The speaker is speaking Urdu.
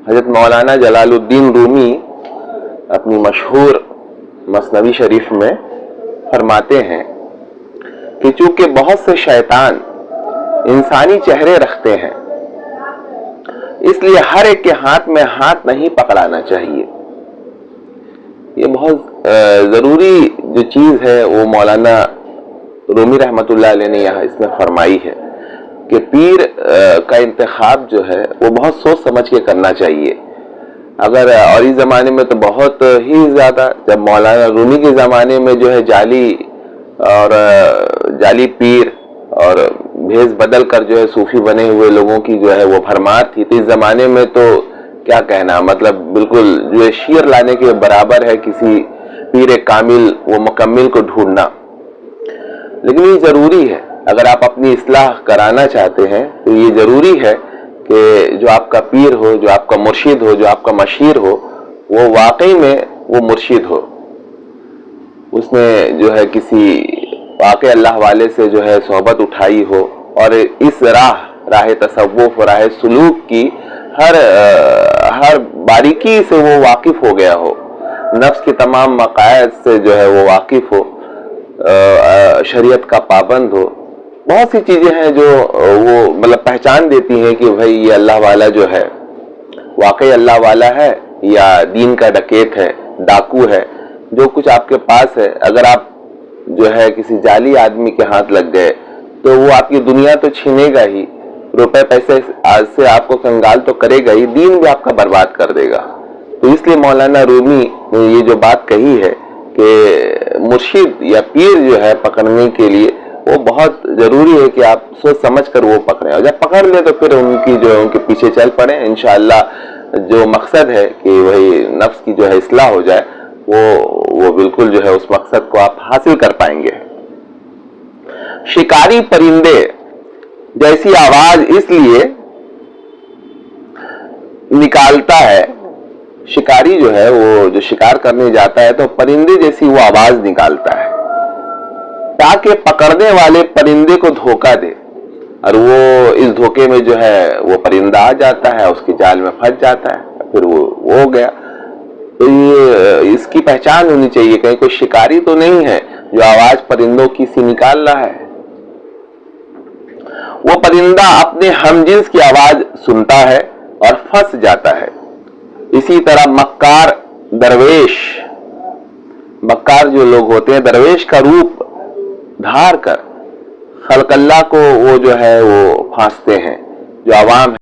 حضرت مولانا جلال الدین رومی اپنی مشہور مثنوی شریف میں فرماتے ہیں کہ چونکہ بہت سے شیطان انسانی چہرے رکھتے ہیں، اس لیے ہر ایک کے ہاتھ میں ہاتھ نہیں پکڑانا چاہیے۔ یہ بہت ضروری جو چیز ہے وہ مولانا رومی رحمۃ اللہ علیہ نے یہاں اس میں فرمائی ہے کہ پیر کا انتخاب جو ہے وہ بہت سوچ سمجھ کے کرنا چاہیے۔ اگر اور اس زمانے میں تو بہت ہی زیادہ، جب مولانا رومی کے زمانے میں جو ہے جعلی پیر اور بھیس بدل کر جو ہے صوفی بنے ہوئے لوگوں کی جو ہے وہ بھرمار تھی، تو اس زمانے میں تو کیا کہنا، مطلب بالکل جو ہے شیر لانے کے برابر ہے کسی پیر کامل و مکمل کو ڈھونڈنا۔ لیکن یہ ضروری ہے، اگر آپ اپنی اصلاح کرانا چاہتے ہیں تو یہ ضروری ہے کہ جو آپ کا پیر ہو، جو آپ کا مرشد ہو، جو آپ کا مشیر ہو، وہ واقعی میں وہ مرشد ہو، اس نے جو ہے کسی واقع اللہ والے سے جو ہے صحبت اٹھائی ہو اور اس راہ تصوف و راہ سلوک کی ہر باریکی سے وہ واقف ہو گیا ہو، نفس کے تمام مقاصد سے جو ہے وہ واقف ہو، شریعت کا پابند ہو۔ بہت سی چیزیں ہیں جو وہ مطلب پہچان دیتی ہیں کہ بھئی یہ اللہ والا جو ہے واقعی اللہ والا ہے یا دین کا ڈکیت ہے، ڈاکو ہے۔ جو کچھ آپ کے پاس ہے، اگر آپ جو ہے کسی جعلی آدمی کے ہاتھ لگ گئے تو وہ آپ کی دنیا تو چھینے گا ہی، روپے پیسے آج سے آپ کو کنگال تو کرے گا ہی، دین بھی آپ کا برباد کر دے گا۔ تو اس لیے مولانا رومی نے یہ جو بات کہی ہے کہ مرشد یا پیر جو ہے پکڑنے کے لیے وہ بہت ضروری ہے کہ آپ سوچ سمجھ کر وہ پکڑیں، اور جب پکڑ لیں تو پھر ان کے پیچھے چل پڑیں۔ انشاءاللہ جو مقصد ہے کہ وہی نفس کی جو ہے اصلاح ہو جائے، وہ بالکل جو ہے اس مقصد کو آپ حاصل کر پائیں گے۔ شکاری پرندے جیسی آواز اس لیے نکالتا ہے، شکاری جو ہے وہ جو شکار کرنے جاتا ہے تو پرندے جیسی وہ آواز نکالتا ہے تاکہ پکڑنے والے پرندے کو دھوکہ دے، اور وہ اس دھوکے میں جو ہے وہ پرندہ آ جاتا ہے، اس کی جال میں پھنس جاتا ہے، پھر وہ ہو گیا۔ تو یہ اس کی پہچان ہونی چاہیے، کہیں کوئی شکاری تو نہیں ہے جو آواز پرندوں کی سی نکال رہا ہے۔ وہ پرندہ اپنے ہم جنس کی آواز سنتا ہے اور پھنس جاتا ہے۔ اسی طرح مکار جو لوگ ہوتے ہیں درویش کا روپ دھار کر خلق اللہ کو وہ جو ہے وہ پھانستے ہیں، جو عوام ہے